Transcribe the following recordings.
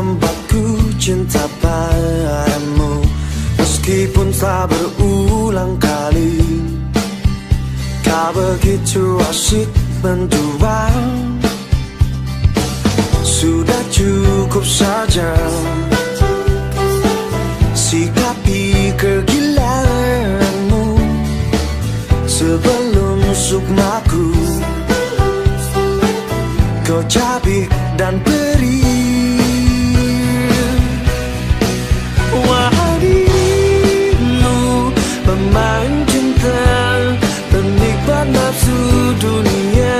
membuatku cinta padamu. Meskipun telah berulang kali kau begitu asik mendua, sudah cukup saja sikapi kegilaanmu sebelum sukmaku kau cabik dan perih. Wahai dirimu pemain cinta, penikmat nafsu dunia.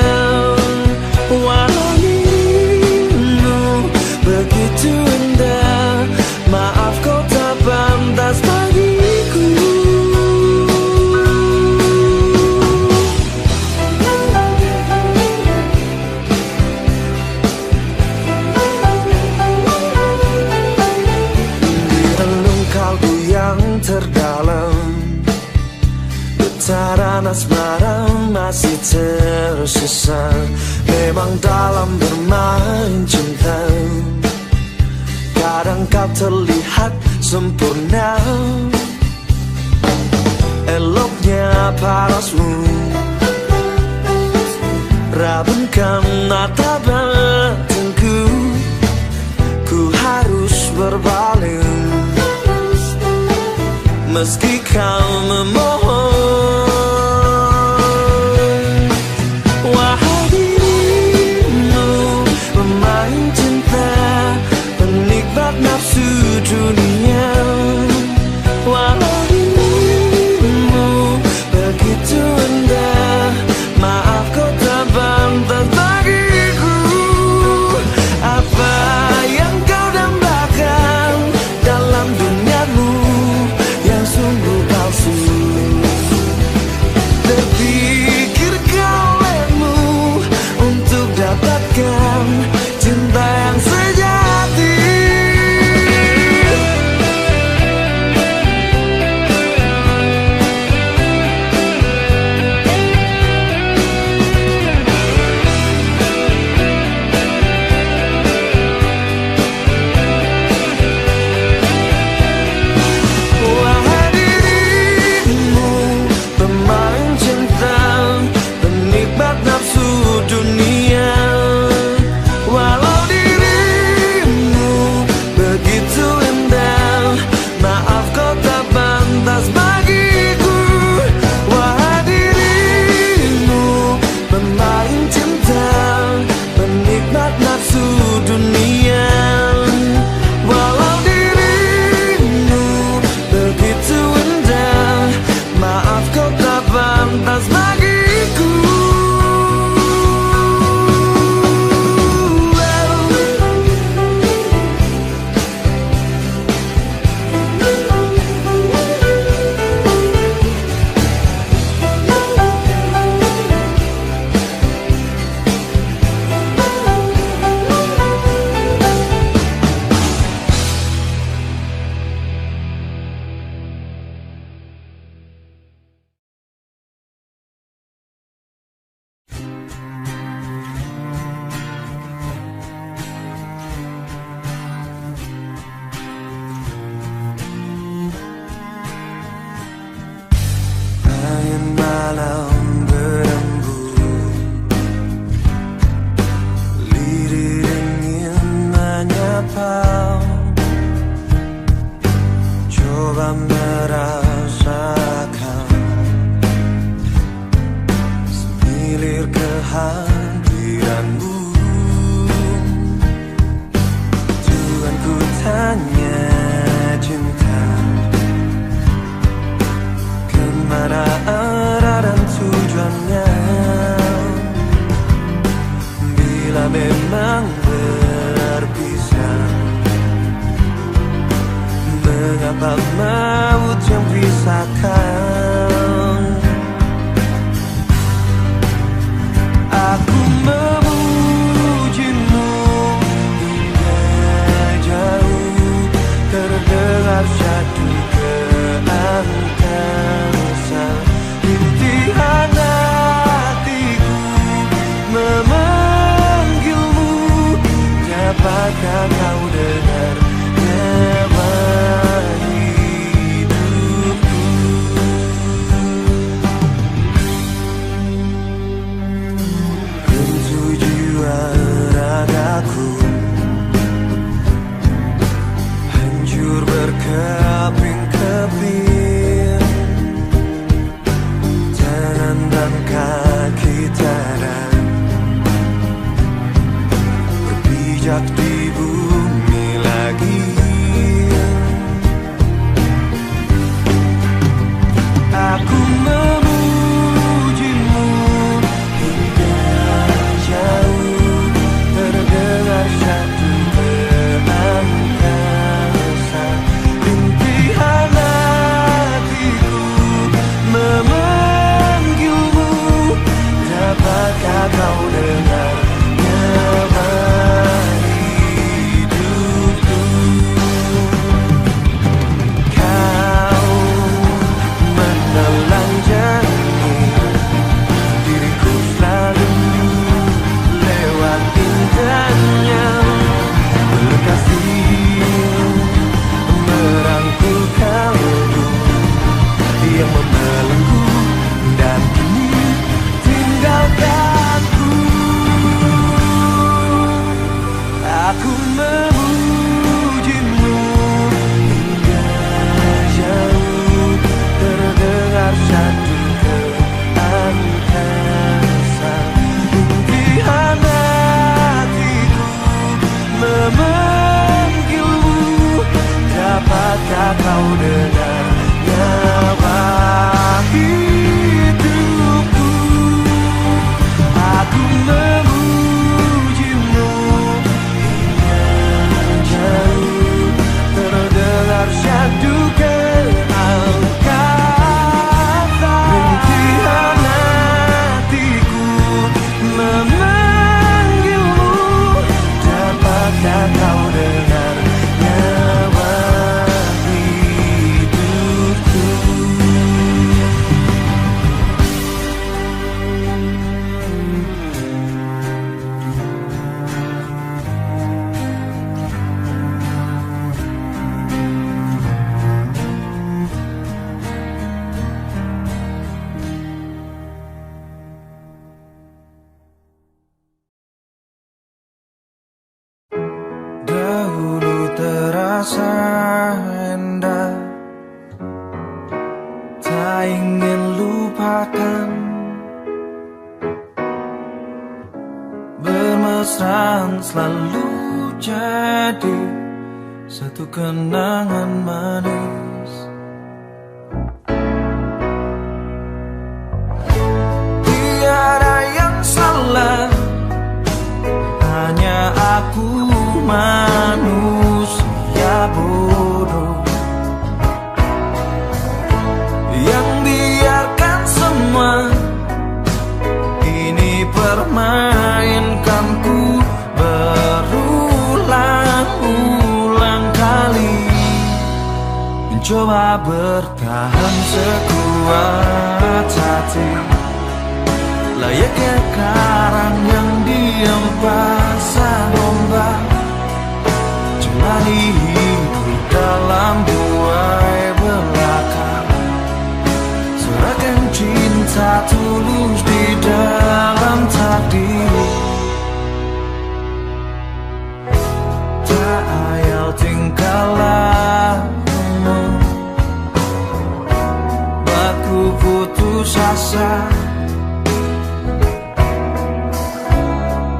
Walau dirimu begitu indah, maaf kau tak pantas bagiku. Di relung kalbu yang terdalam, getaran asmara masih tersisa. Memang dalam bermain cinta kadang kau terlihat sempurna, eloknya parasmu rabunkan mata batinku. Ku harus berpaling meski kau memohon. Wahai dirimu pemain cinta, penikmat nafsu dunia. Walau dirimu begitu indah, maaf kau tak pantas bagiku. Apa yang kau dambakan dalam duniamu yang sungguh palsu? Terpikirkah olehmu untuk dapatkan cinta yang sejati? Wahai dirimu pemain cinta, penikmat nafsu dunia. Walau dirimu begitu indah, maaf kau tak pantas bagiku. Wahai dirimu pemain cinta, penikmat nafsu dunia. Walau dirimu begitu indah, maaf kau tak pantas bagiku. Angin malam berembun, lirih dingin menyapa. Coba merasakan semilir kehadiranmu. Tuhan ku tanya cinta, kemana arah dan tak ingin lupakan. Bermesraan selalu jadi satu kenangan manis. Tiada yang salah, hanya aku manusia bodoh yang biarkan semua ini permainkanku berulang-ulang kali. Mencoba bertahan sekuat hati, layaknya karang yang diam pasang ombak. Jalani hidup dalam buai belaka, serahkan cinta tulus di dalam takdir. Tak ayal tingkah lakumu, buatku putus asa.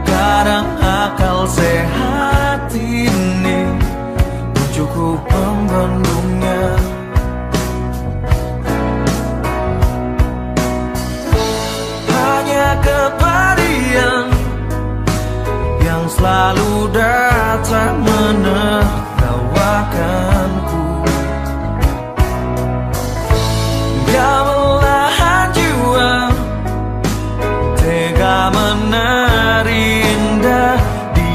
Kadang akal sehat ini cukup membendungnya. Hanya kepedihan yang selalu datang menertawakanku. Belahan jiwa tega menari indah di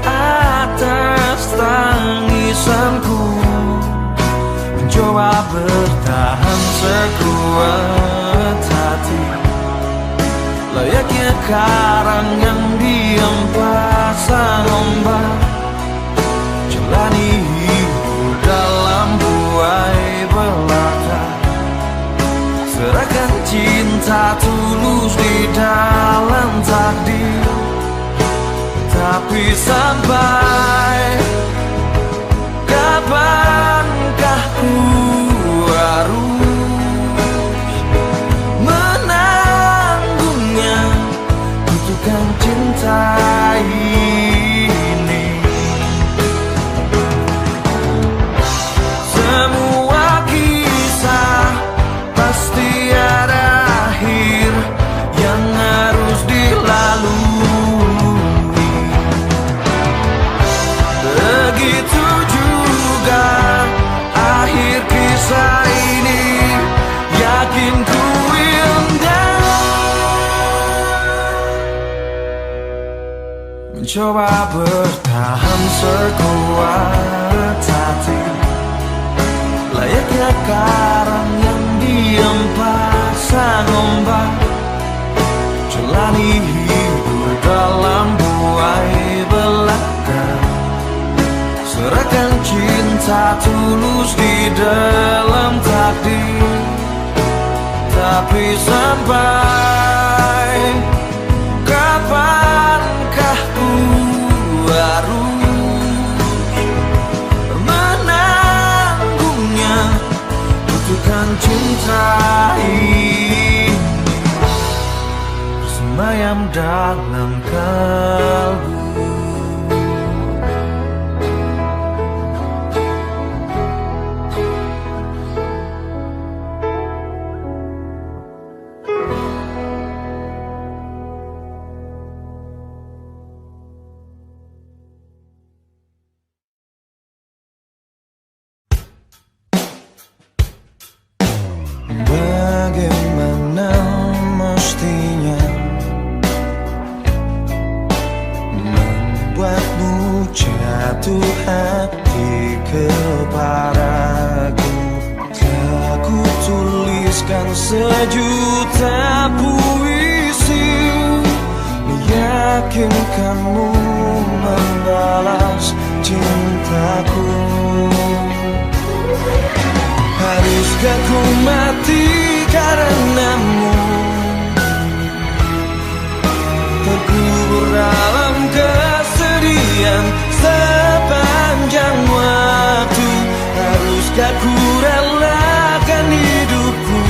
atas tangisanku. Mencoba bertahan sekuat hati, layaknya karang yang diam pasang ombak. Jalani hidup dalam buai belaka, serahkan cinta tulus di dalam takdir. Tapi sampai kapankah ku harus menanggungnya, butuhkan cinta ini. Semua kisah pasti ada akhir yang harus dilalui. Begitu juga akhir kisah ini, yakin ku indah. Mencoba bertahan sekuat hati, layaknya karang yang diam pasang ombak. Jalani hidup dalam buai belaka, serahkan cinta tulus di dalam takdir. Tapi sampai kapankah ku harus menanggungnya, butuhkan cinta ini bersemayam dalam kalbu. Bagaimana mestinya membuatmu jatuh hati kepadaku? Telah ku tuliskan sejuta puisi, meyakinkanmu membalas cintaku. Haruskah ku mati karenamu, terkubur dalam kesedihan sepanjang waktu? Haruskah ku relakan hidupku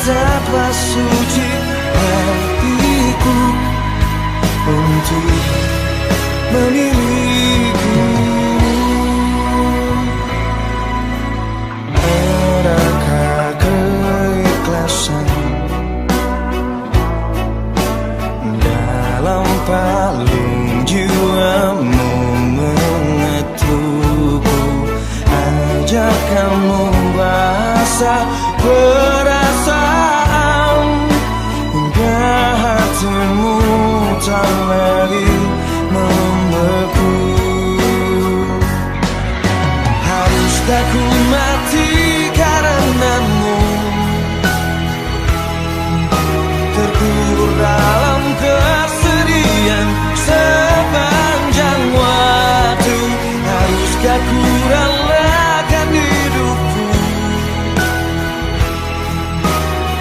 betapa suci hatiku untuk memilikimu. Adakah keikhlasan dalam palung jiwamu mengetukku? Ajarkanmu bahasa perasaan hingga hatimu tak lagi membeku. Haruskah ku mati karenamu, terkubur dalam kesedihan sepanjang waktu? Haruskah ku relakan hidupku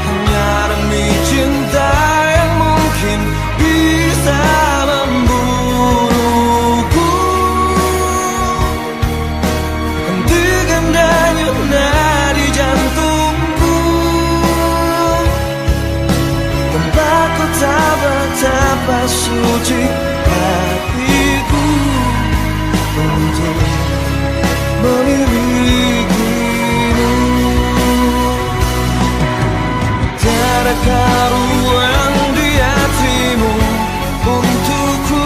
hanya demi cinta yang mungkin bisa membunuhku? Hentikan denyut nadi jantungku, tanpa ku tahu betapa suci hatiku untuk memilikimu. Tiadakah ruang di hatimu untukku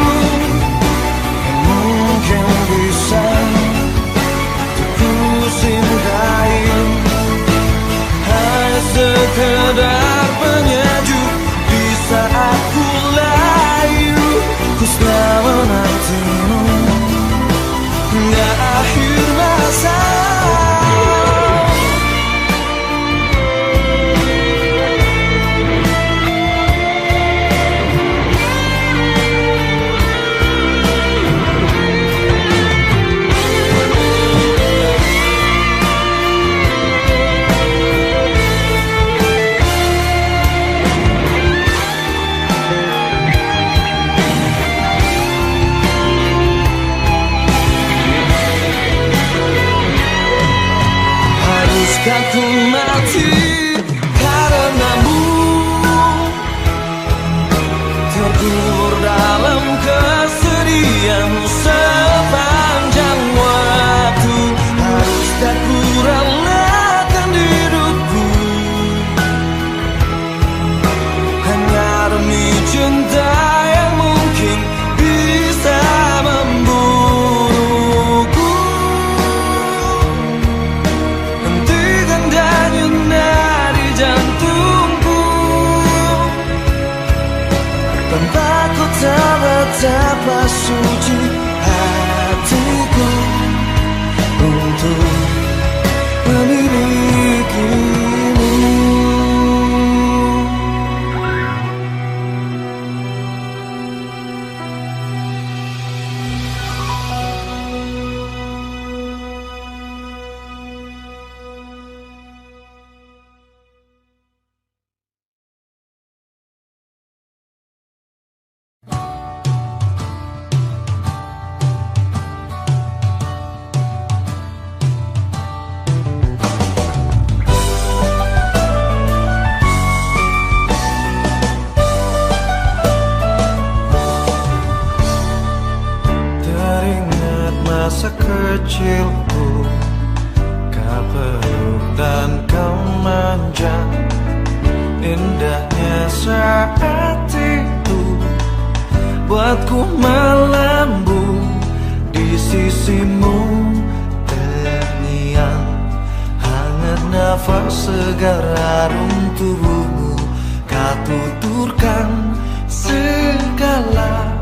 yang mungkin bisa ku cintai? Hanya sekedar penyejuk di saat ku layu, ku selalu menantimu hingga akhir masa. Haruskah ku mati karenamu, terkubur dalam kesedihan sepanjang waktu? Haruskah ku relakan hidupku hanya demi cinta yang mungkin bisa membunuhku? Hentikan denyut nadi jantungku, tanpa ku tahu betapa suci hatiku untuk memilikimu. Teringat masa kecilku, kau peluk dan kau manja, indahnya saat itu buatku melambung di sisimu. Terngiang hangat nafas segar harum tubuhmu, kau tuturkan segala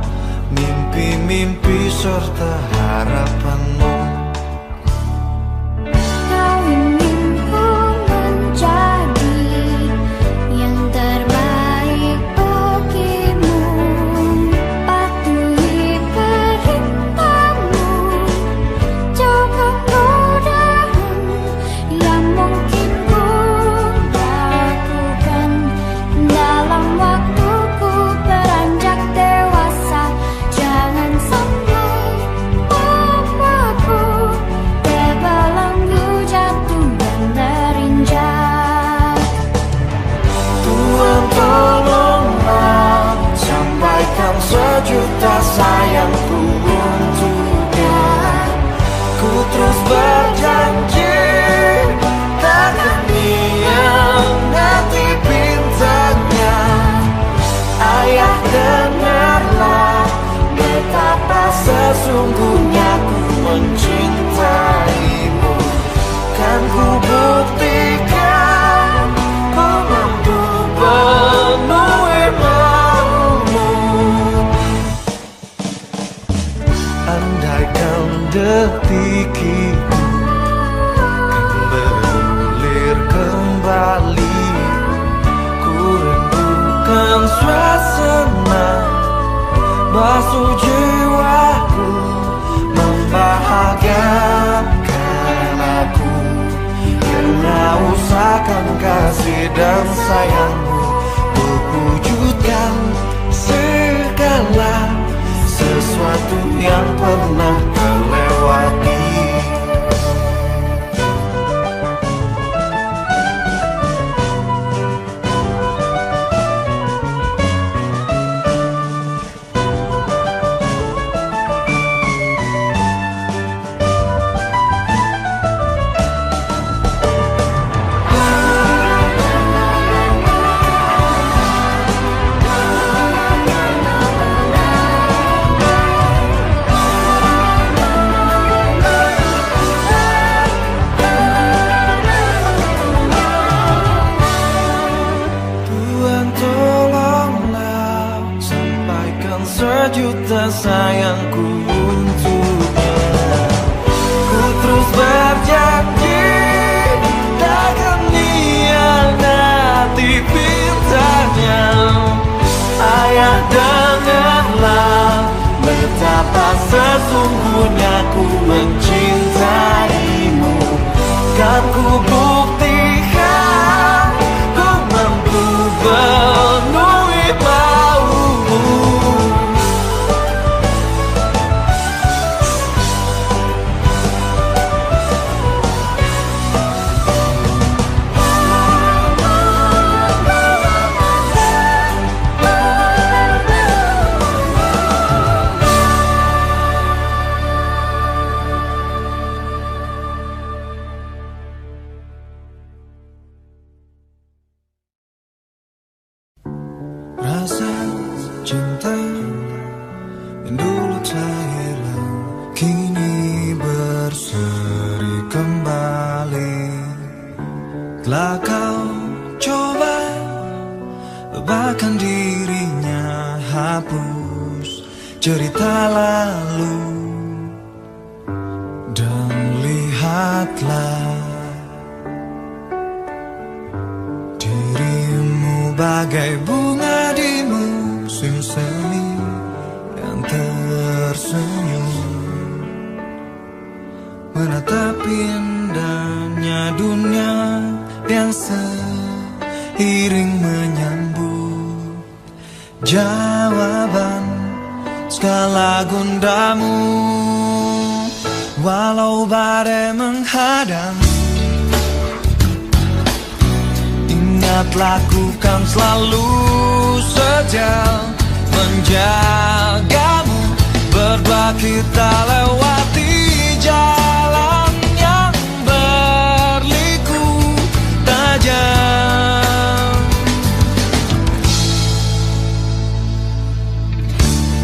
mimpi-mimpi serta harapanmu. Kau ingin ku menjadi yang terbaik bagimu, patuhi perintahmu, jauhkan godaan yang mungkin ku lakukan dalam waktuku beranjak dewasa. Jangan sampai membuatku hati kita bergulir kembali. Ku rindukan suasana basuh jiwaku, membahagiakan aku. Kena usahakan kasih dan sayangmu, untuk wujudkan segala sesuatu yang pernah terlewati. Sejuta sayangku untuknya. Ku terus berjanji takkan hianati pintanya. Ayah, dengarlah betapa sesungguhnya ku mencintaimu. Kan ku buktikan ku mampu penuhi maumu. Rasa cinta yang dulu tak hilang kini berseri kembali. Telah kau coba lupakan dirinya, hapus cerita lalu dan lihatlah dirimu bagai bunga di musim semi yang tersenyum, menatap indahnya dunia yang seiring menyambut jawaban segala gundamu. Walau badai menghadang, ingat lakukan selalu saja menjagamu. Berdua kita lewati jalan yang berliku tajam.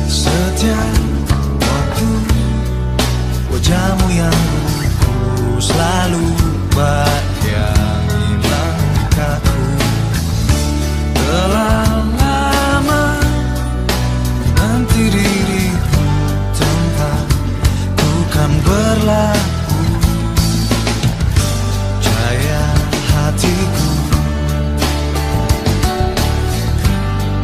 Setiap waktu wajahmu yang ku selalu bayangi langkahku. Telah lama nanti diriku tempat ku kan berlaku. Cahaya hatiku,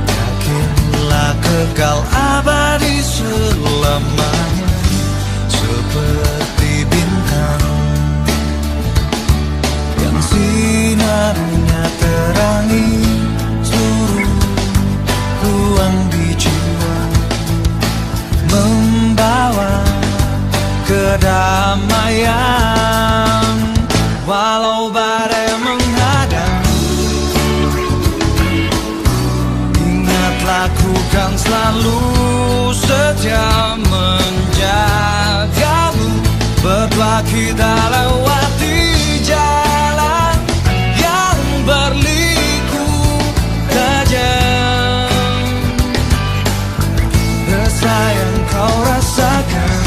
yakinlah kekal abadi selamanya, seperti bintang yang sinarnya terangi seluruh ruang di jiwa, membawa kedamaian. Walau badai menghadang, ingat lakukan selalu setia menjagamu. Berdua kita lewati jalan yang berliku tajam. Rasa yang kau rasakan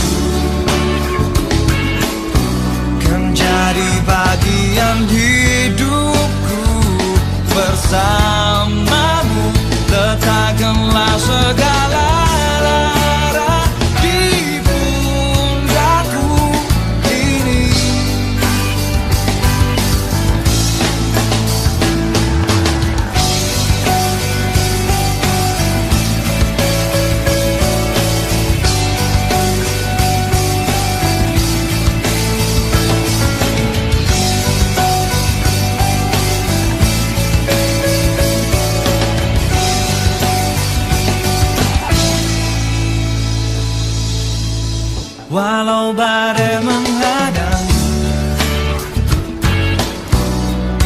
kan jadi bagian hidupku. Bersamamu letakkanlah segala lara di pundaku. badai menghadang,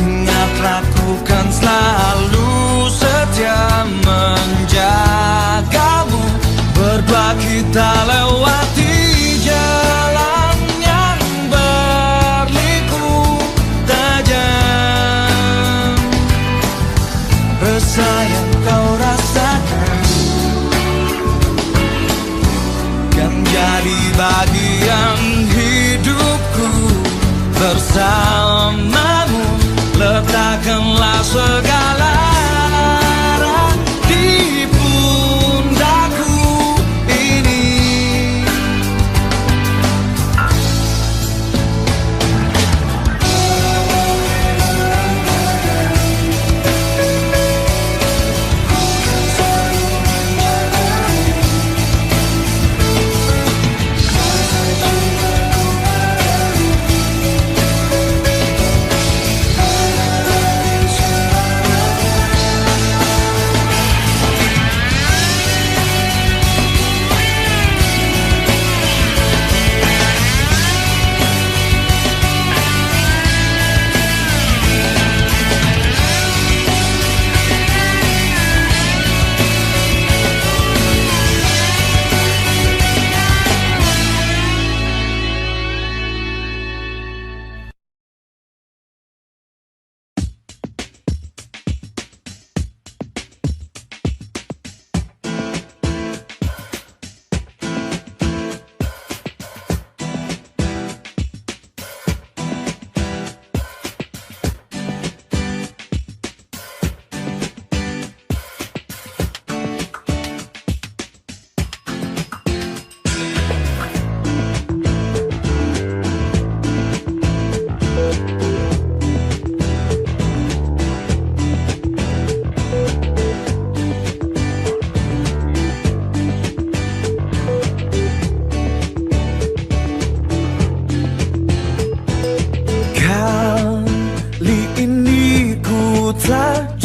ingat lakukan selalu setia menjagamu. Berdua kita lewati jalan yang berliku tajam. Resah yang kau rasakan kan jadi bagian hidupku. Bersamamu letakkanlah segala arah di pundakku ini.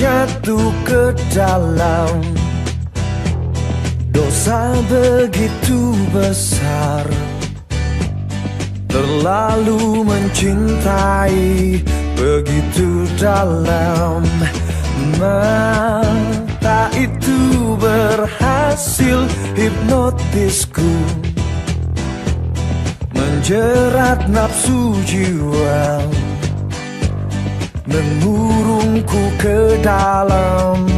Jatuh ke dalam dosa begitu besar, terlalu mencintai begitu dalam. Mata itu berhasil hipnotisku, menjerat nafsu jiwa, mengurungku ke dalam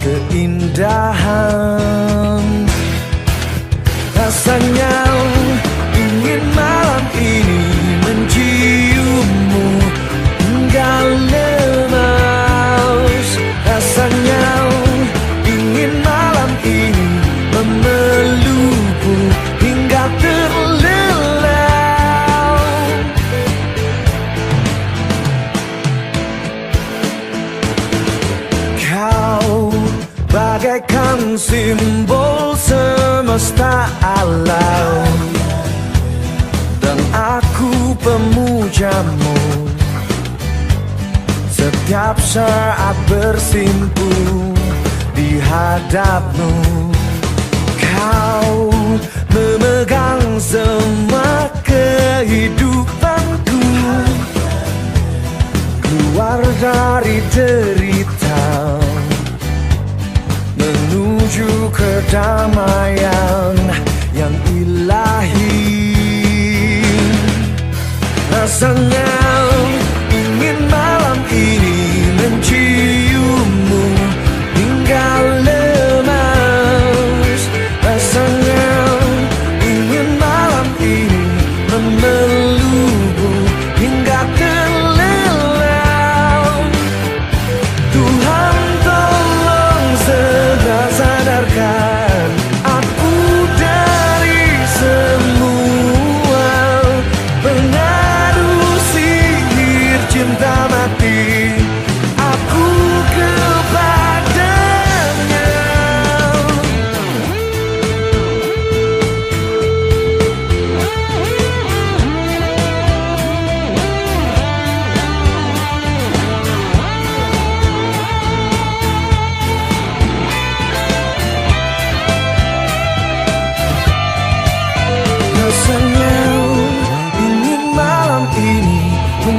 keindahan. Rasanya ingin malam ini menciummu hingga lemas. Rasanya ingin malam ini memelukmu hingga terlelap. Kau bagaikan simbol semesta alam, dan aku pemujamu. Setiap saat bersimpu di hadapmu, kau memegang semua kehidupanku. Keluar dari derita, menuju kedamaian yang ilahi. Rasanya ingin malam ini menciummu hingga lemas. Rasanya ingin malam ini memelukmu hingga terlelap. Tuhan tolong segera sadarkan aku dari semua pengadu sial.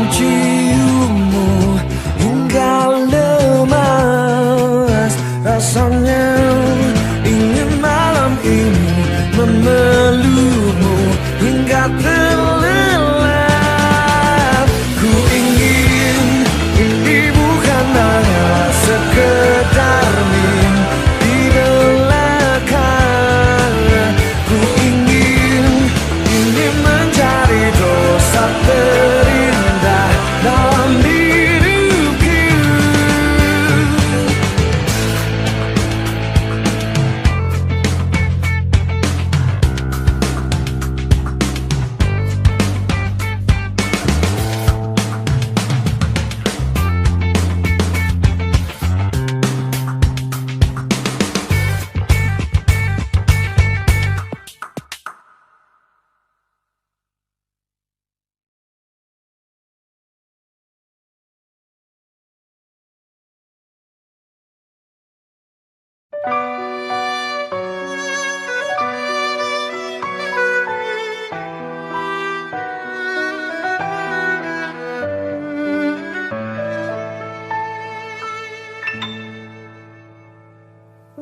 menciummu hingga lemas. Rasanya ingin malam ini memelukmu hingga terlelap. Ku ingin ini bukan hanya sekedar mimpi belaka. Ku ingin ini mencari dosa terindah dalam diriku.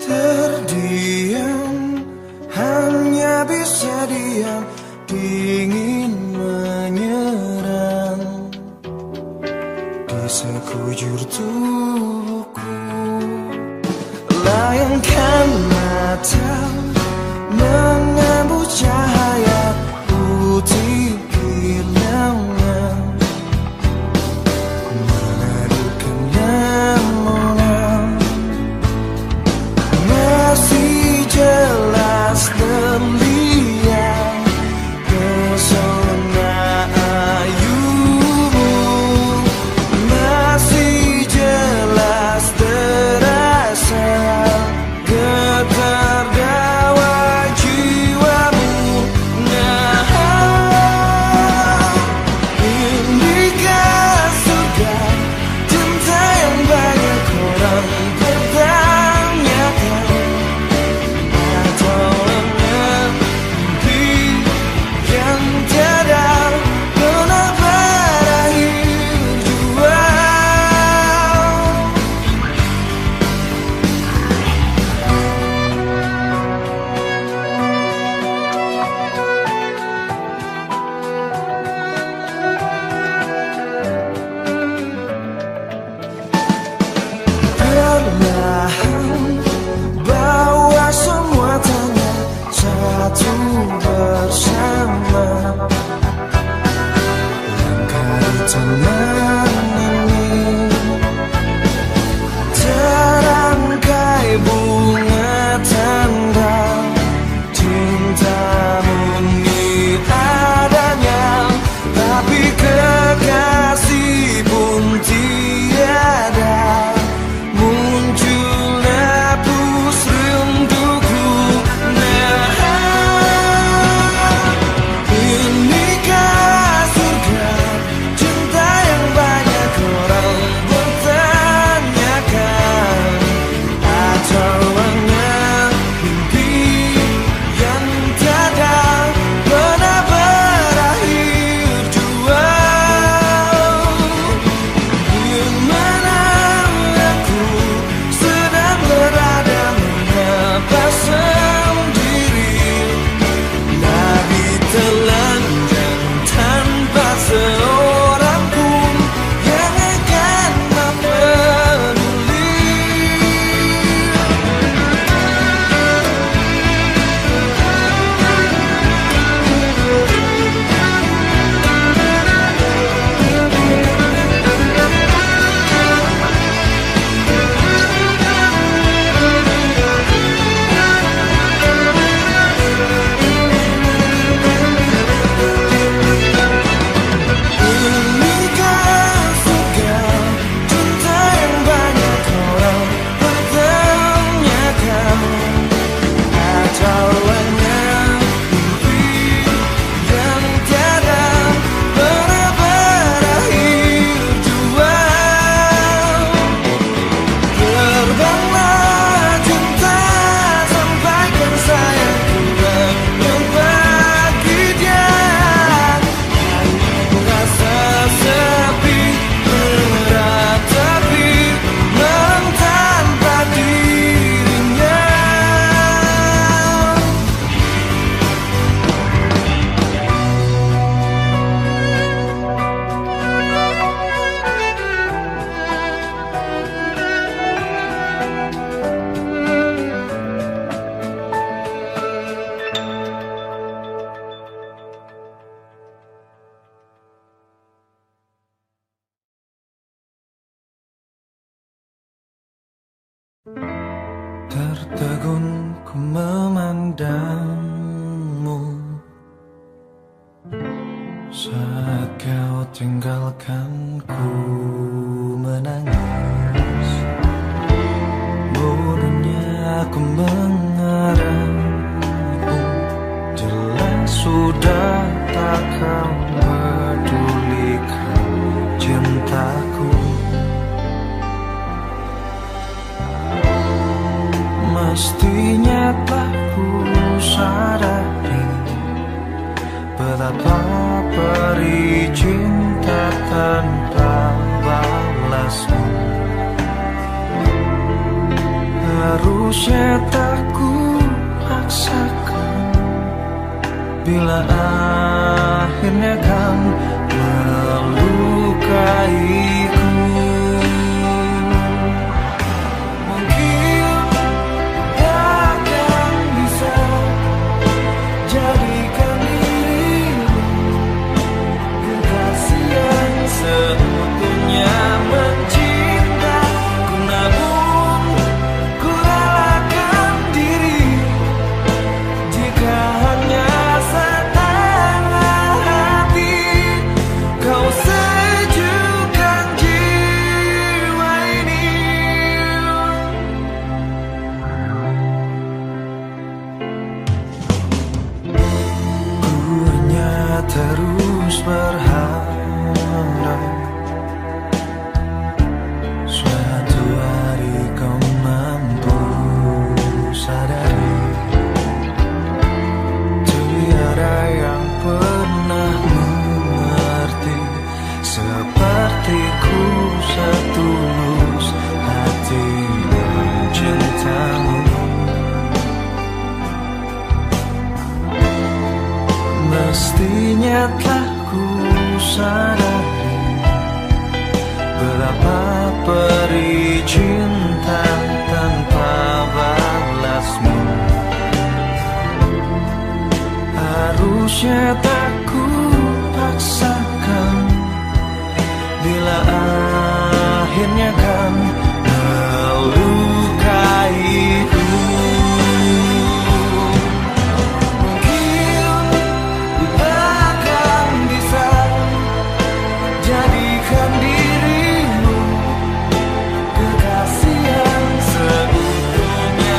Terdiam, hanya bisa diam, dingin menyerang di sekujur tubuhku. Layangkan mata, mengambil cahaya putih kilangan, menadukan lamunan. Masih jelas terlihat pesona ayumu, masih jelas terasa getar dawa jiwamu. Nah, inikah surga cinta yang banyak orang pertanyakan? Bawa semua tanya satu bersama, langkah di taman ini, terangkai bunga tanda cintamu ini adanya, tapi kekasih pun tiada. Munculnya pus rinduku. Nah, inikah surga cinta Tertegun ku memandangmu saat kau tinggalkan ku menangis. Bodohnya aku mengarahmu, jelas sudah tak kau pedulikan cintaku. Mestinya telah ku sadari betapa perih cinta tanpa balasmu. Harusnya tak ku paksakan bila akhirnya kan melukaiku. Terus berharap suatu hari kau mampu sadari tiada yang pernah mengerti sepertiku setulus hati cintamu. Mestinya telah ku sadari betapa perih cinta tanpa balasmu. Harusnya tak ku paksakan bila akhirnya kan melukaiku. Jadikan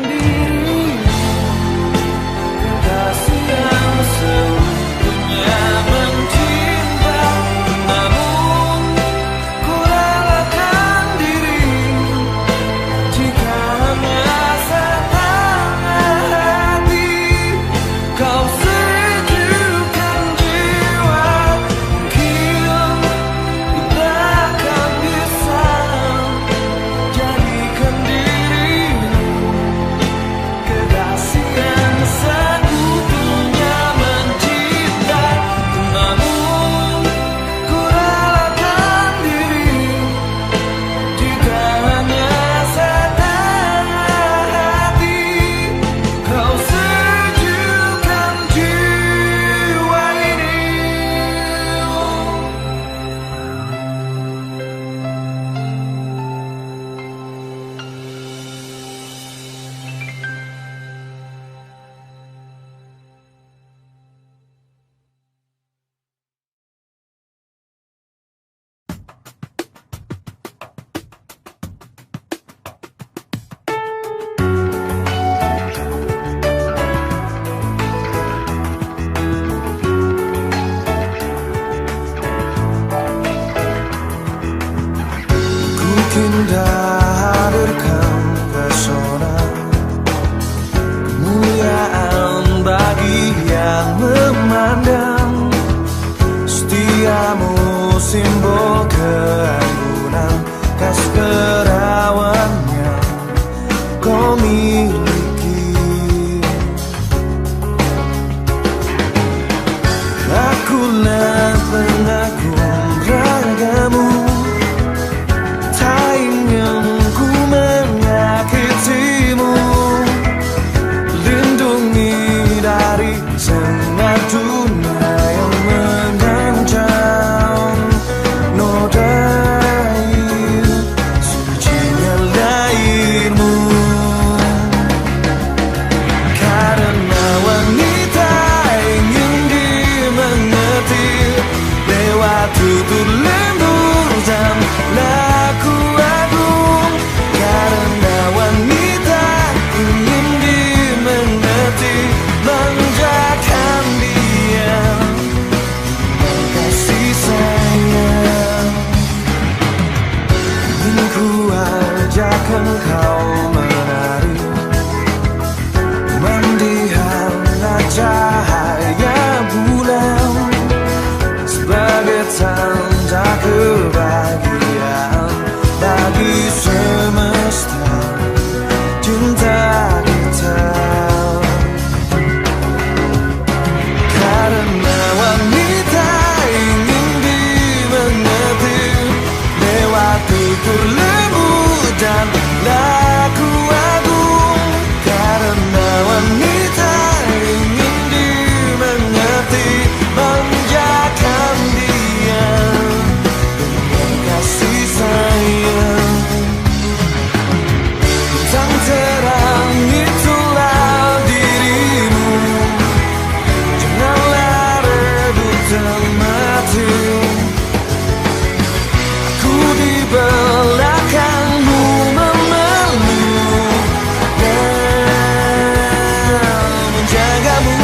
diri kekasih yang seutuhnya mencinta, namun ku relakan diri jika hanya setengah hati. Kau sejukkan jiwa, mungkin ku takkan bisa jadikan diri engkau menari, mendiamlah cahaya bulan sebagai tanda kebahagiaan bagi semesta cinta kita. Karena wanita ingin dimengerti lewat tutur lembut dan lagu agung. Karena wanita ingin dimengerti, manjakan dia dengan kasih sayang. Bintang terang itulah dirimu, janganlah redup termati. Aku di belakangmu memeluk dan menjagamu.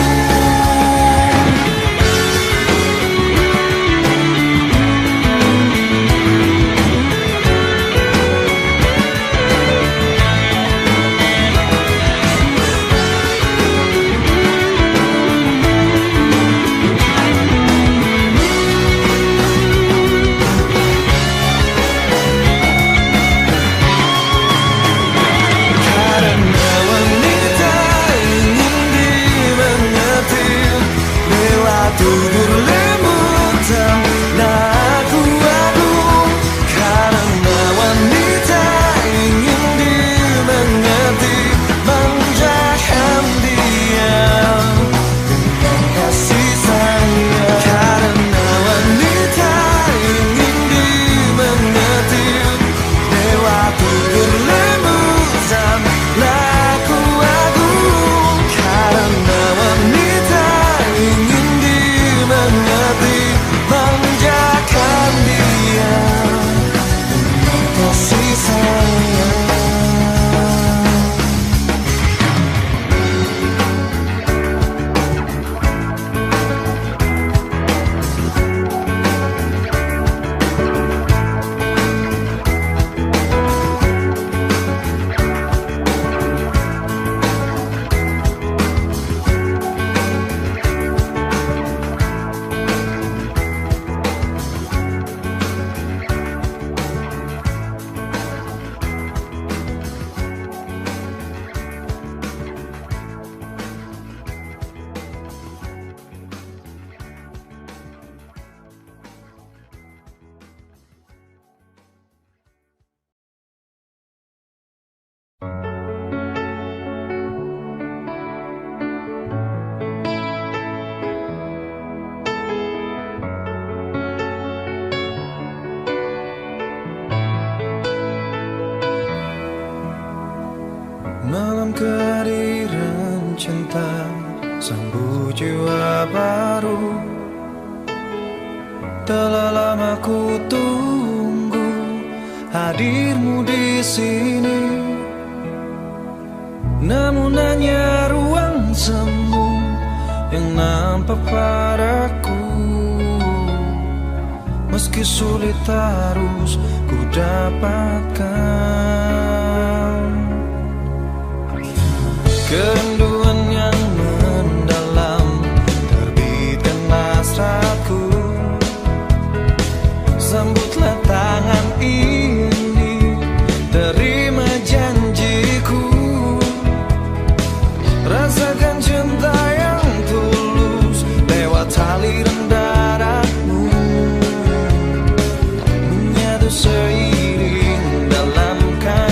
Karena wanita ingin dimengerti lewat tutur lembut dan lagu agung. Karena wanita ingin dimengerti, manjakan dia dengan kasih sayang. Karena wanita ingin dimengerti lewat tutur lembut dan lagu agung. Karena wanita ingin dimengerti, manjakan dia dengan kasih sayang. Malam kehadiran cinta, sambut jiwa baru. Telah lama ku tunggu hadirmu di sini, namun hanya ruang semu yang nampak padaku. Meski sulit harus ku dapatkan kerinduan yang mendalam, terbitkan hasratku. Sambutlah tangan ini, terima janjiku. Rasakan cinta yang tulus lewat aliran darahmu, menyatu seiring dalam kasih.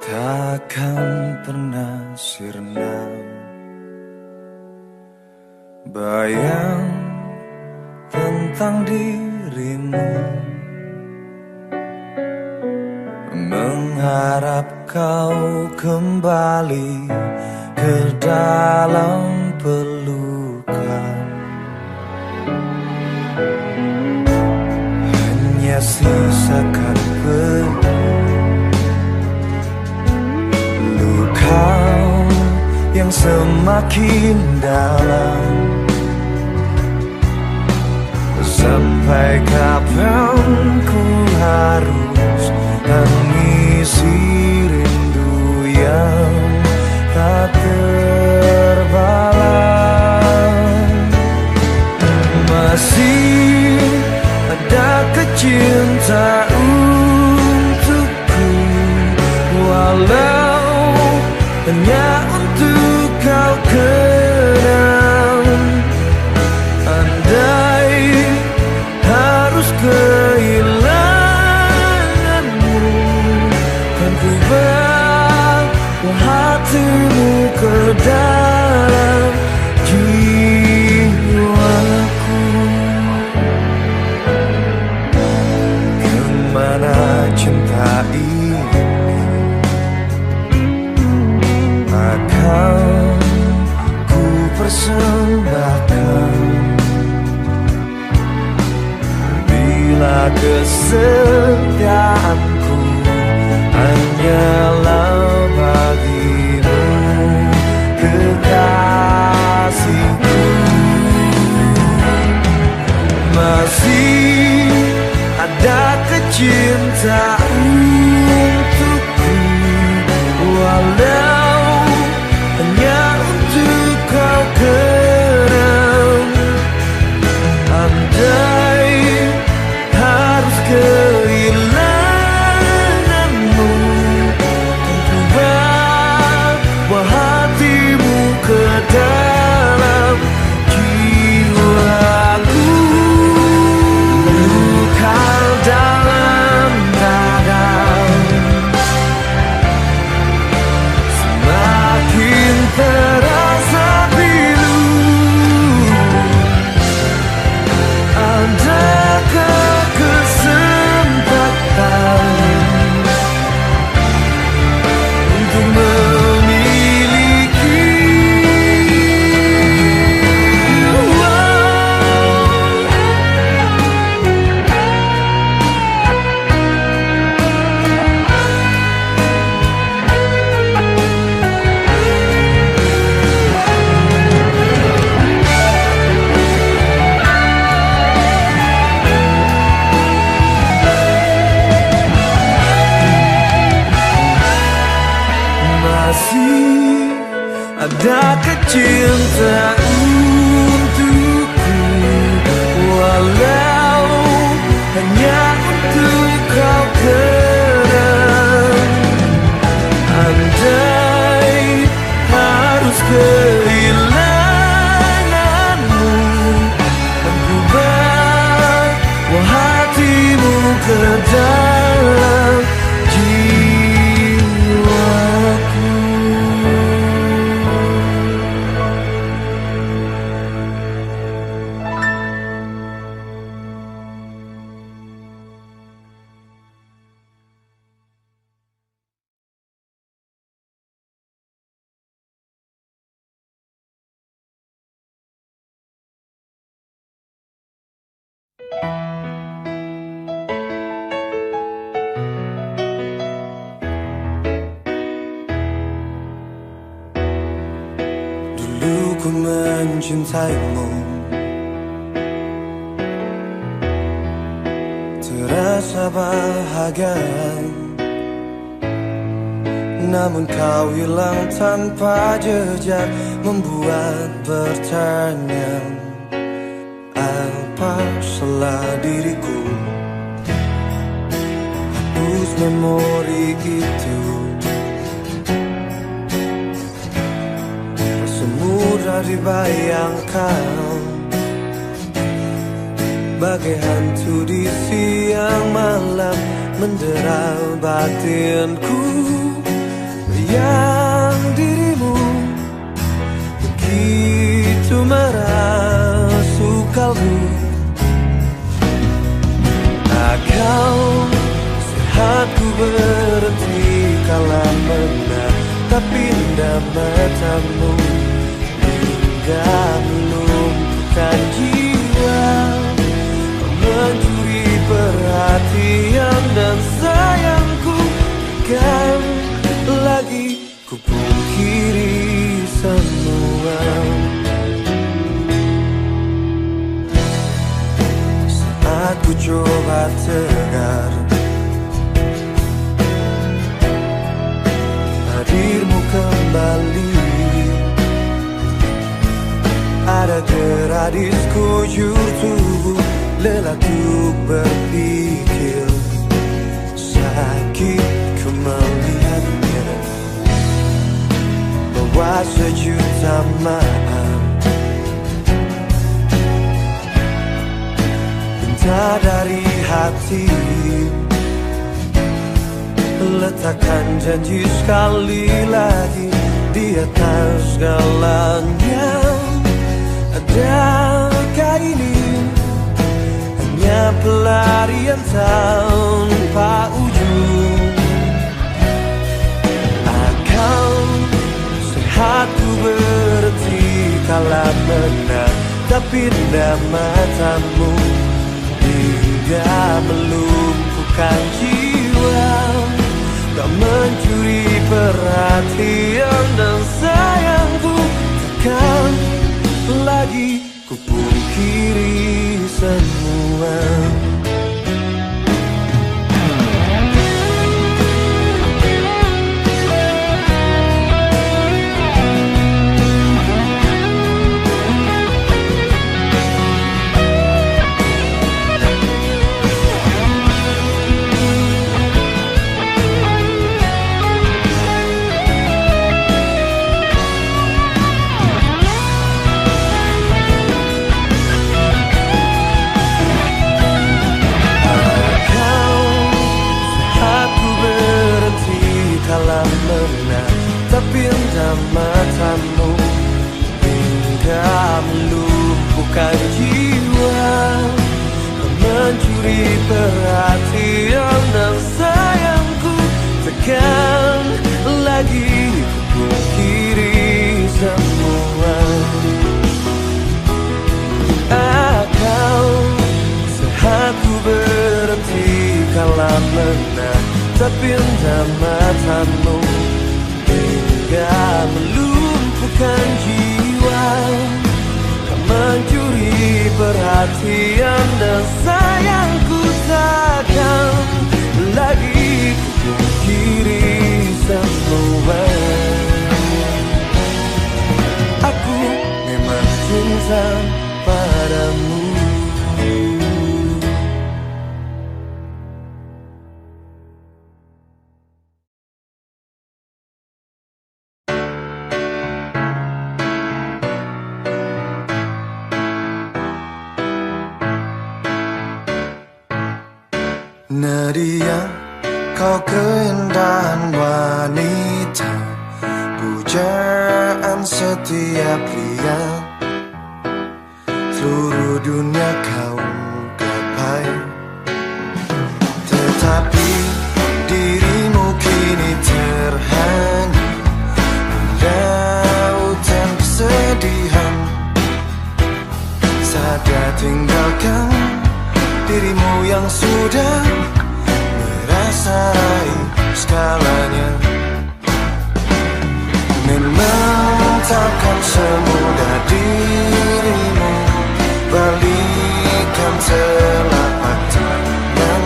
takkan pernah sirna. Bayang tentang dirimu, mengharap kau kembali ke dalam pelukan. Hanya sisakan luka yang semakin dalam. Sampai kapan ku harus mengisi rindu yang tak terbalas. Masih ada kecintaan untukku, walau hanya untuk kau kenal. Andai harus kehilanganmu, kan ku bawa hatimu ke dalam jiwaku. Kemana cinta ini akan ku persembahkan bila kesetiaanku hanyalah bagimu, kekasihku. Masih ada kecintaan untukku, walau hanya untuk kau kenal. Andai harus kehilanganmu, ku bawa hatimu ke dalam jiwaku. Luka dalam dada semakin terasa pilu. Adakah kesempatan untuk memiliki? Masih ada kecintaan untukku, walau hanya untuk kau kenal. Andai harus kehilanganmu, kan ku bawa hatimu ke dalam jiwaku. Dulu ku mencintaimu, terasa bahagia. Namun kau hilang tanpa jejak, membuat bertanya, apa salah diriku? Hapus memori itu, semudah dibayangkan, bagai hantu di siang malam mendera batinku. yang dirimu begitu merasuk kalbu. Akal sehatku berhenti kala menatap indah matamu, hingga melumpuhkan jiwa, mencuri perhatian dan sayangku. Kan lagi ku pungkiri semua. Saat ku coba tegar, hadirmu kembali. Ada gerak di sekujur tubuh, lelah untuk berpikir. Sakit ku melihatnya, bawa sejuta maaf. Minta dari hati, letakkan janji sekali lagi di atas segalanya. Adakah ini hanya pelarian tanpa ujung? Akal sehatku berhenti kala menatap indah matamu, hingga melumpuhkan jiwa, tak mencuri perhatian dan sayangku. Takkan lagi ku pungkiri semua. Kala menatap indah matamu, hingga melumpuhkan jiwa, mencuri perhatian dan sayangku. Takkan lagi ku pungkiri semua. Akal sehatku berhenti kala menatap indah matamu, hingga melumpuhkan jiwa, mencuri perhatian dan sayangku. Takkan lagi ku pungkiri semua. Aku memang cinta padamu. Nadia, kau keindahan wanita, pujaan setiap pria. Seluruh dunia kau gapai, tetapi dirimu kini terhanyut lautan kesedihan. Saatnya tinggalkan dirimu yang sudah merasai segalanya. Memang takkan semudah dirimu balikan telapak tangan.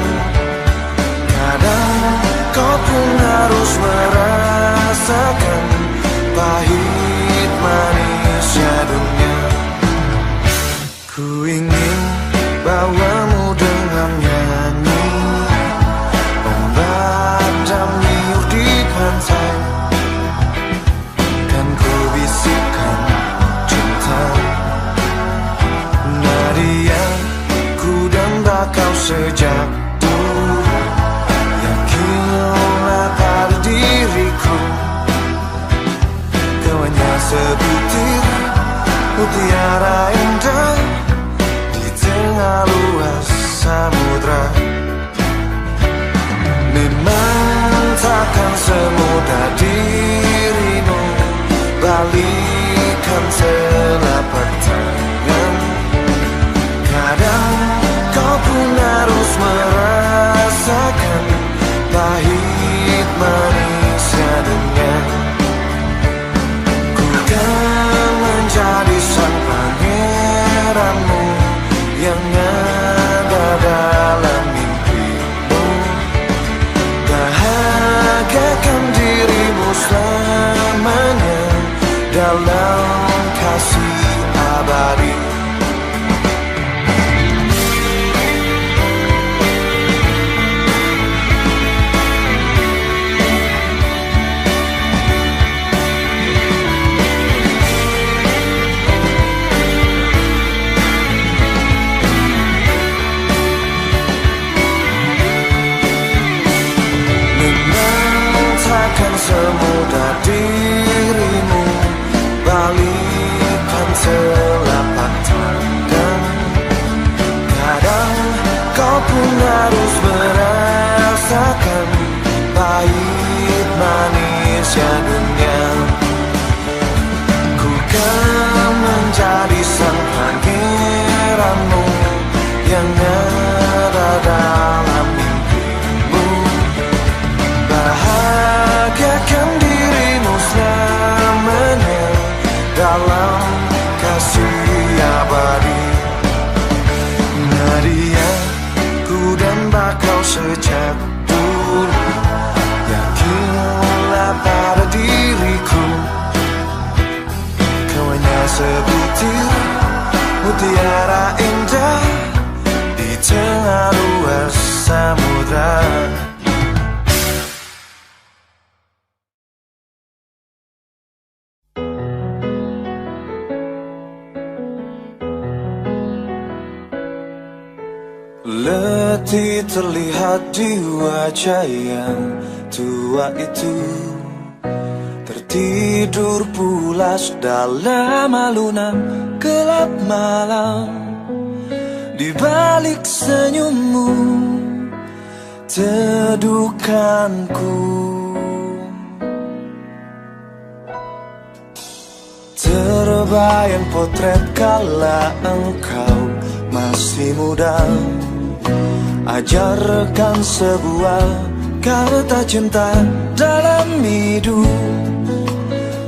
Kadang kau pun harus merasakan pahit manisnya dunia. Ku ingin bawamu dengan nyanyi, ombak dan liur di pantai. Kan ku bisikkan cinta. Nadia, ku damba kau sejak dulu. Yakinlah pada diriku, sebutir mutiara indah di tengah luas samudra. Memang takkan semudah dirimu balikan telapak tangan. Kadang kau pun harus merasakan pahit manisnya dunia. Ku kan menjadi sang pangeranmu yang ada dalam mimpimu. Bahagiakan dirimu selamanya dalam kasih abadi. Semudah dirimu balikan telapak tangan. Kadang kau pun harus merasakan pahit manisnya dunia. Ku kan menjadi sang pangeranmu yang ada dalam mimpimu. Bahagiakan dirimu selamanya dalam kasih abadi. Nadia, ku dan bakal sejak dulu, yakinlah pada diriku. Kau hanya sebutir mutiara indah di tengah luas samudra. Letih terlihat di wajah yang tua itu, tertidur pulas dalam alunan gelap malam. Di balik senyummu, teduhkanku. Terbayang potret kala engkau masih muda. Ajarkan sebuah kata cinta dalam hidup.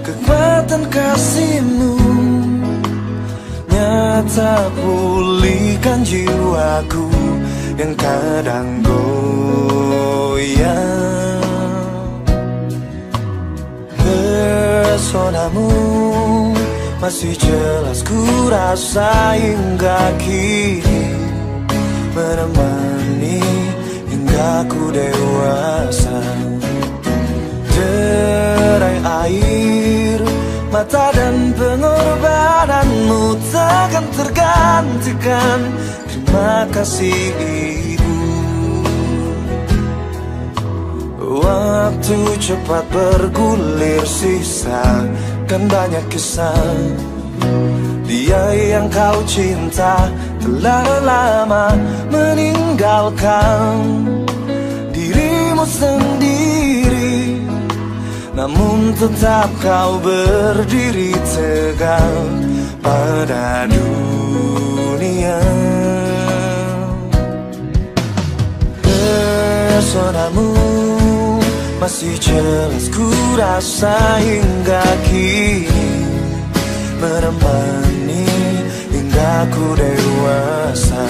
Kekuatan kasihmu nyata pulihkan jiwaku yang kadang goyang. Pesonamu masih jelas ku rasa hingga kini, menemani hingga ku dewasa. Derai air mata dan pengorbananmu takkan tergantikan. Terima kasih Ibu. Waktu cepat bergulir, sisakan banyak kisah. Dia yang kau cinta telah lama meninggalkan dirimu sendiri, namun tetap kau berdiri tegak pada dunia. Pesonamu masih jelas ku rasa hingga kini, menemani hingga ku dewasa.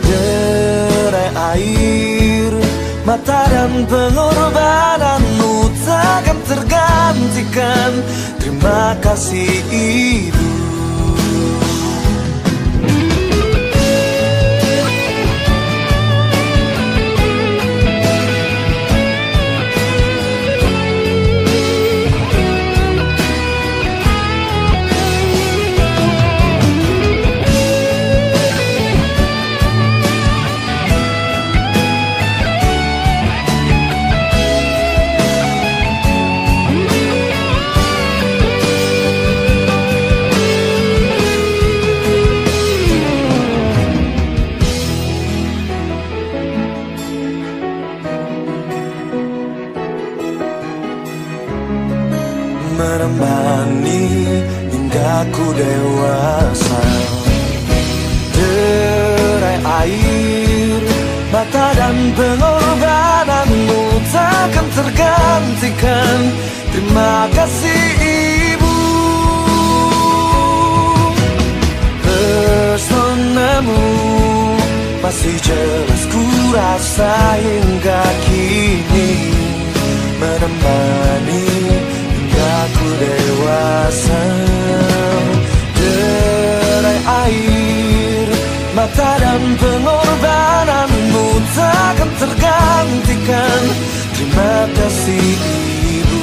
Derai air mata dan pengorbananmu takkan tergantikan. Terima kasih Ibu. menemani hingga ku dewasa. Derai air mata dan pengorbananmu takkan tergantikan. Terima kasih Ibu. Pesonamu masih jelas ku rasa hingga kini, menemani hingga ku dewasa. Derai air mata dan pengorbananmu takkan tergantikan. Terima kasih Ibu.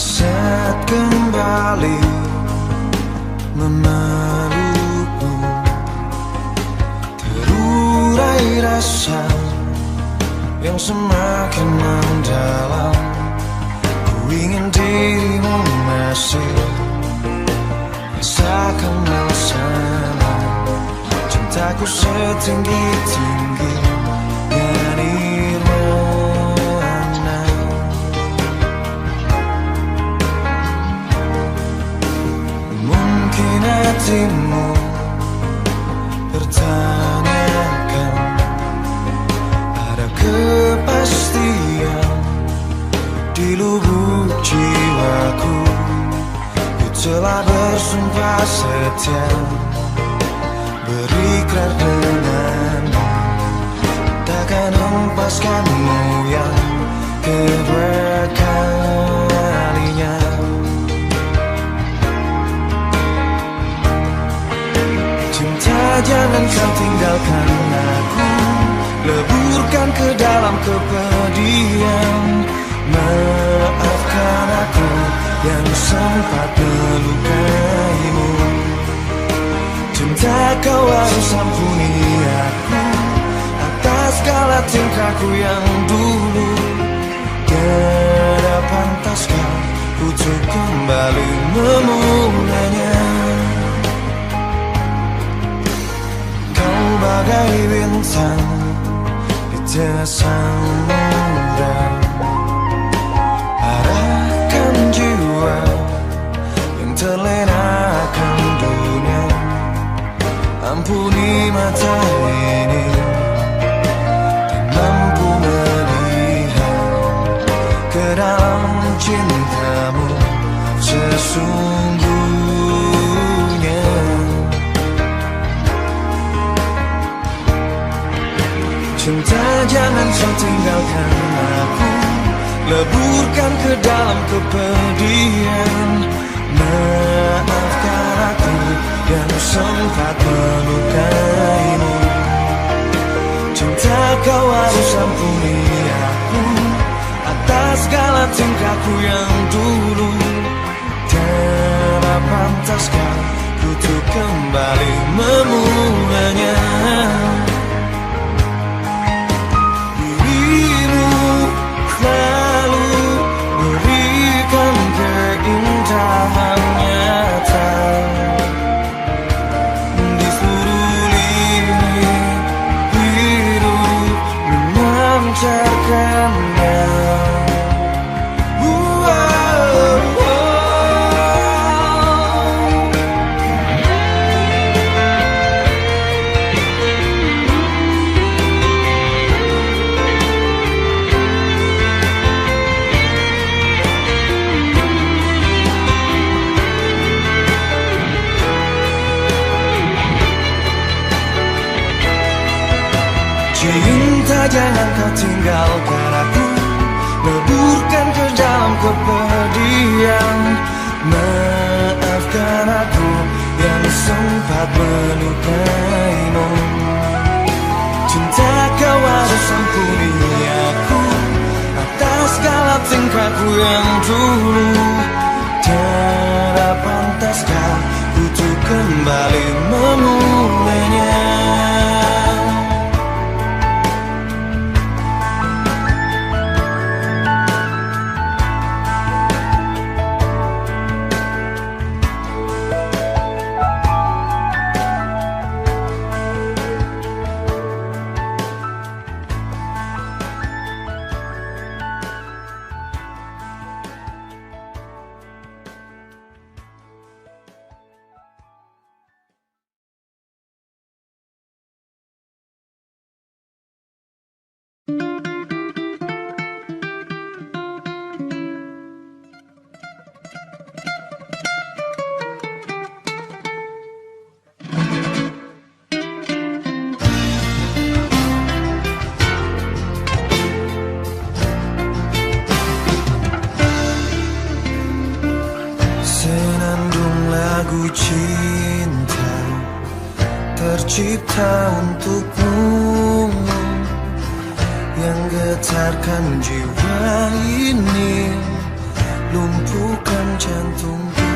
Saat kembali memelukmu, terurai rasa yang semakin mendalam. Ku ingin dirimu masih rasakan bersama. Cintaku setinggi-tingginya nirwana. Mungkin hatimu bertanyakan, ada kepastian di lubuk jiwaku. Ku telah bersumpah setia, berikrar denganmu, takkan hempaskanmu yang kedua kalinya. Cinta, jangan kau tinggalkan aku, leburkan ke dalam kepedihan. Maafkan aku yang sempat melukaimu. Cinta, kau harus ampuni aku atas segala tingkahku yang dulu. Tiada pantaskah untuk kembali memulainya. Kau bagai bintang di tengah samudra, arahkan jiwa yang terlena akan dunia. Ampuni mata ini tak mampu melihat ke dalam cintamu sesungguhnya. Cinta, jangan kau tinggalkan aku, leburkan ke dalam kepedihan. Maafkan aku yang sempat melukaimu. Cinta, kau harus ampuni aku atas segala tingkahku yang dulu. Tiada pantaskah untuk kembali memulainya. Dirimu selalu berikan keindahan nyata di seluruh lini hidup, memancarkannya. Cinta, jangan kau tinggalkan aku, leburkan ke dalam kepedihan. Maafkan aku yang sempat melukaimu. Cinta, kau harus ampuni aku atas segala tingkahku yang dulu. Tiada pantaskah untuk kembali memulai. tercipta untukmu, yang getarkan jiwa ini, lumpuhkan jantungku.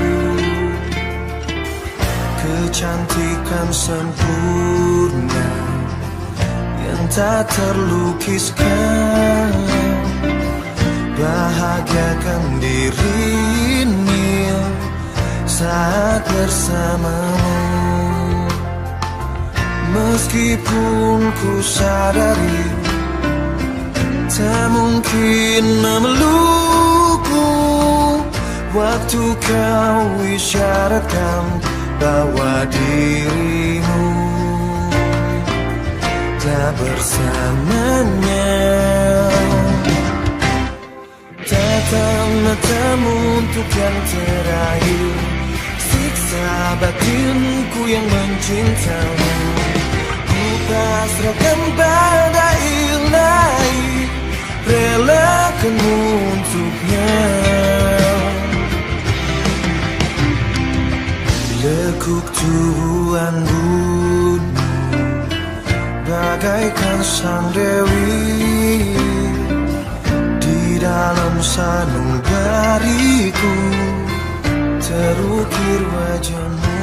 Kecantikan sempurna yang tak terlukiskan, bahagiakan diri ini saat bersamamu. Meskipun ku sadari tak mungkin memelukmu, waktu kau isyaratkan bahwa dirimu tak bersamanya. Tatap matamu untuk yang terakhir, siksa batinku yang mencintamu. Ku pasrahkan pada ilahi, relakanmu untuknya. Lekuk tubuhan bunyi bagaikan sang dewi, di dalam sanubariku terukir wajahmu.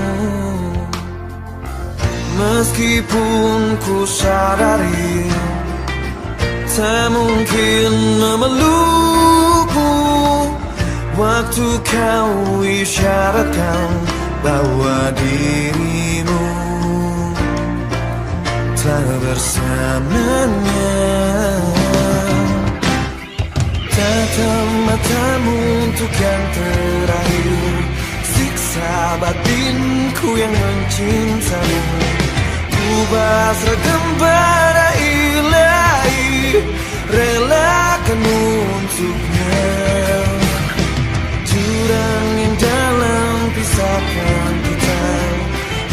Meskipun ku sadari tak mungkin memelukmu, waktu kau isyaratkan bahwa dirimu tak bersamanya. Tatap matamu untuk yang terakhir, siksa batinku yang mencintamu. Ku pasrahkan pada ilahi, relakanmu untuknya. Jurang yang dalam pisahkan kita,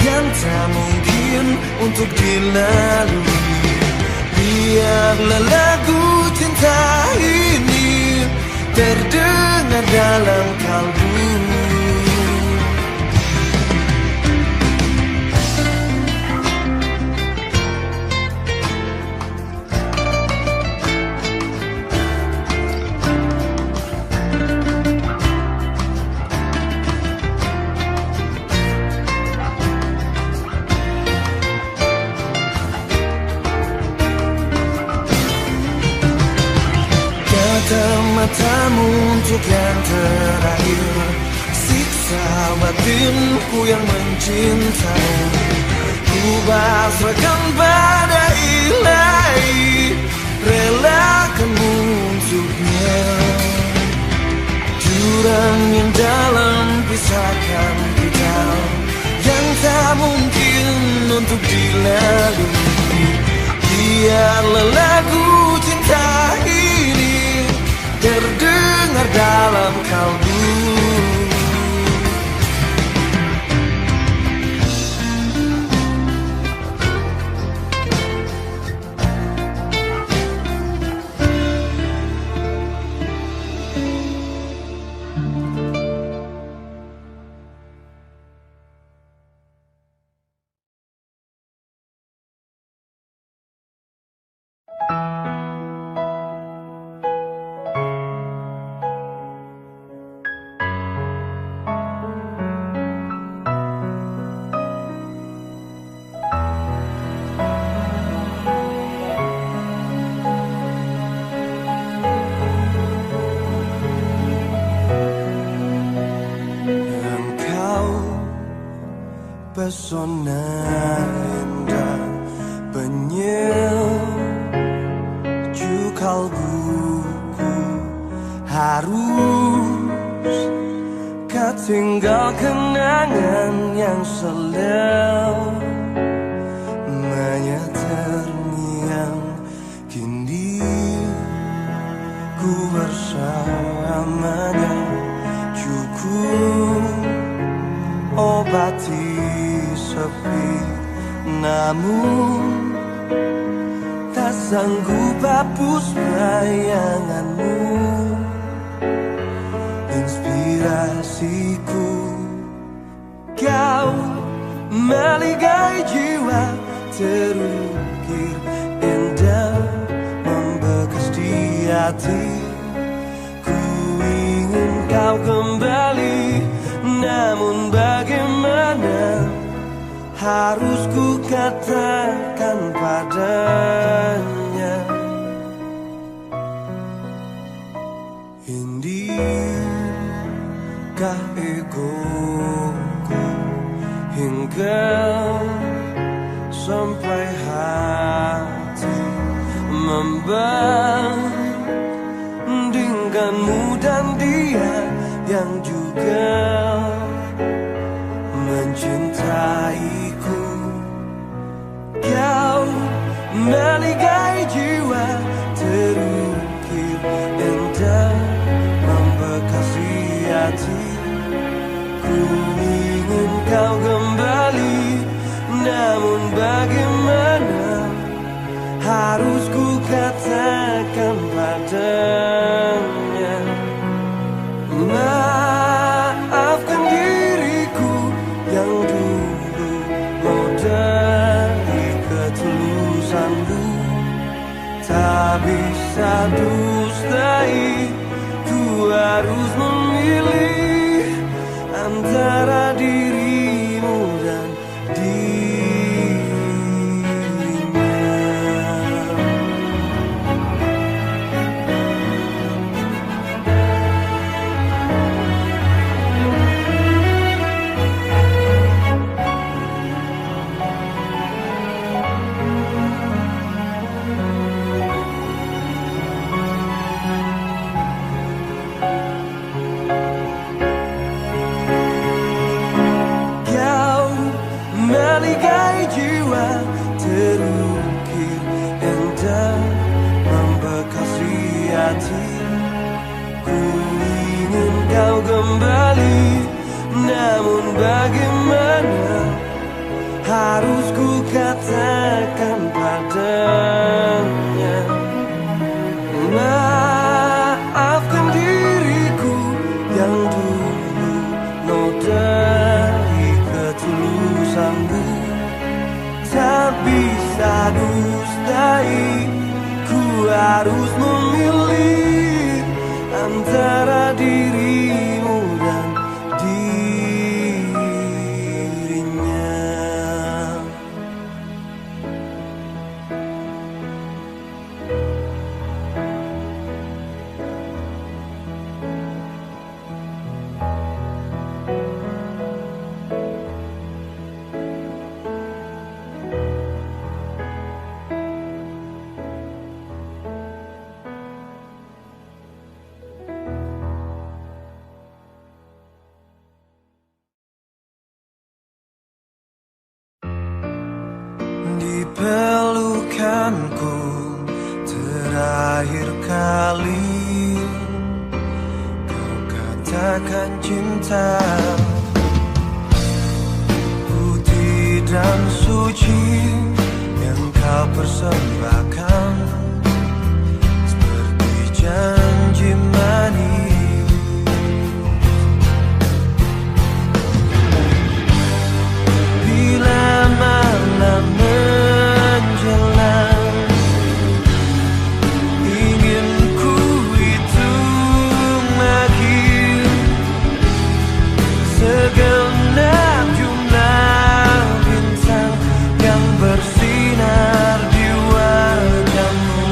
yang tak mungkin untuk dilalui. Biarlah lagu cinta ini terdengar dalam kalbu. Tatap matamu untuk yang terakhir, siksa batinku yang mencintamu. Ku pasrahkan pada ilahi, relakanmu untuknya. Jurang yang dalam pisahkan kita, yang tak mungkin untuk dilalui. Biarlah lagu cinta ini terdengar dalam kalbu. Pesona indah penyejuk kalbuku, harus kau tinggal kenangan yang selamanya terngiang. Kini ku bersamanya, cukup obati sepi, namun tak sanggup hapus bayanganmu. Inspirasiku, kau meligai jiwa terukir indah membekas di hati. Ku ingin kau kembali, namun bagaimana harus ku katakan padanya. Indikah egoku hingga sampai hati membandingkanmu dan dia yang juga mencintaiku. Kau meligai jiwa terukir indah membekas di hati. Ku ingin kau kembali, namun bagaimana harus ku katakan padanya. Maafkan diriku yang dulu modali ketulusanmu. Tak bisa dustai, ku harus memilih antara dirimu dan meligai jiwa terukir indah membekas di hati. Ku ingin kau kembali, namun bagaimana harus ku katakan padanya. Maafkan diriku yang dulu nodai ketulusanmu. Tak bisa dustai, ku harus memilih antara dirimu dan dirinya. Di pelukanku terakhir kali kau katakan cinta. Putih dan suci yang kau persembahkan seperti janji manis. Bila malam menjelang, ingin ku hitung lagi segenap jumlah bintang yang bersinar di wajahmu.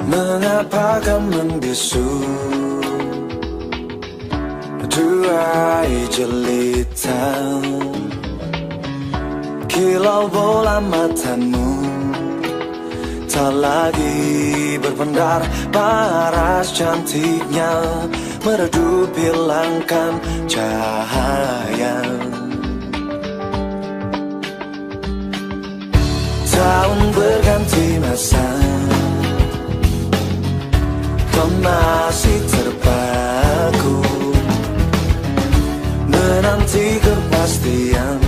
Mengapa kau membisu durai jelita, kilau bola matamu tak lagi berpendar paras, cantiknya meredup hilangkan cahaya. Tahun berganti masa, kau masih terpaku menanti kepastian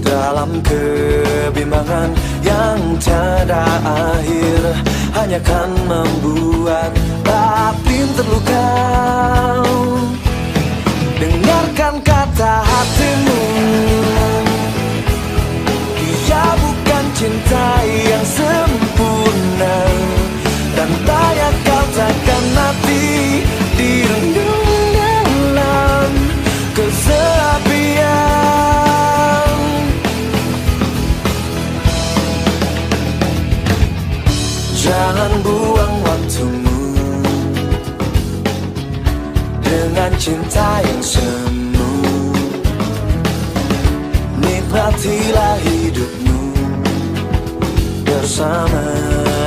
dalam kebimbangan yang tiada akhir, hanya kan membuat batin terluka. Dengarkan kata hatimu, dia bukan cinta yang sempurna, dan banyak kau takkan mati direndam dalam kesepian. Jangan buang waktumu dengan cinta yang semu. Nikmatilah hidupmu bersama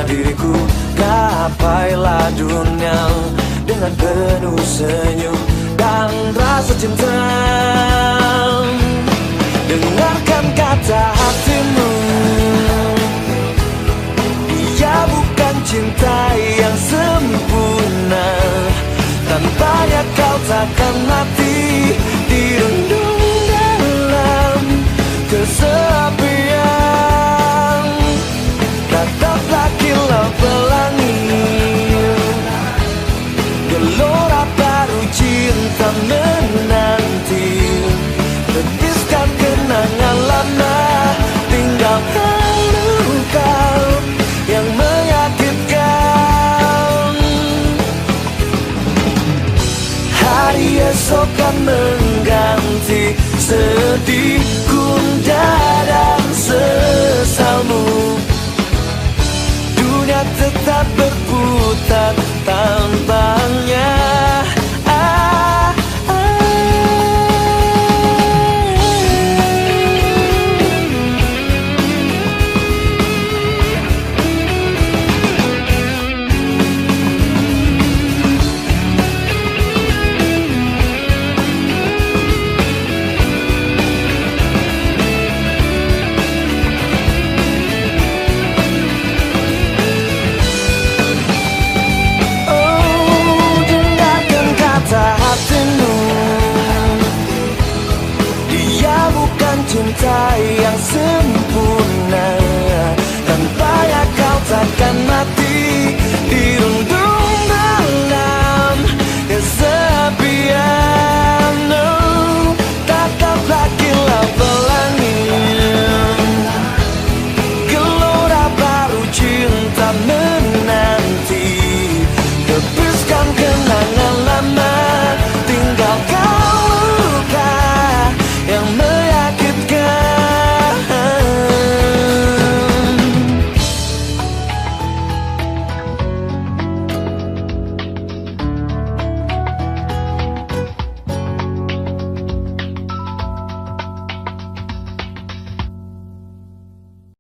diriku. Gapailah dunia dengan penuh senyum dan rasa cinta. Dengarkan kata hatimu, dia bukan cinta yang sempurna, tanpanya kau takkan mati dirundung dalam kesepian. Tataplah kilau pelangi, gelora baru cinta menanti. Tepiskan kenangan lama, tinggalkan luka yang menyakitkan. Hari esok kan mengganti sedih, gundah dan sesalmu. Dunia tetap berputar tanpanya. Dia bukan cinta yang sempurna,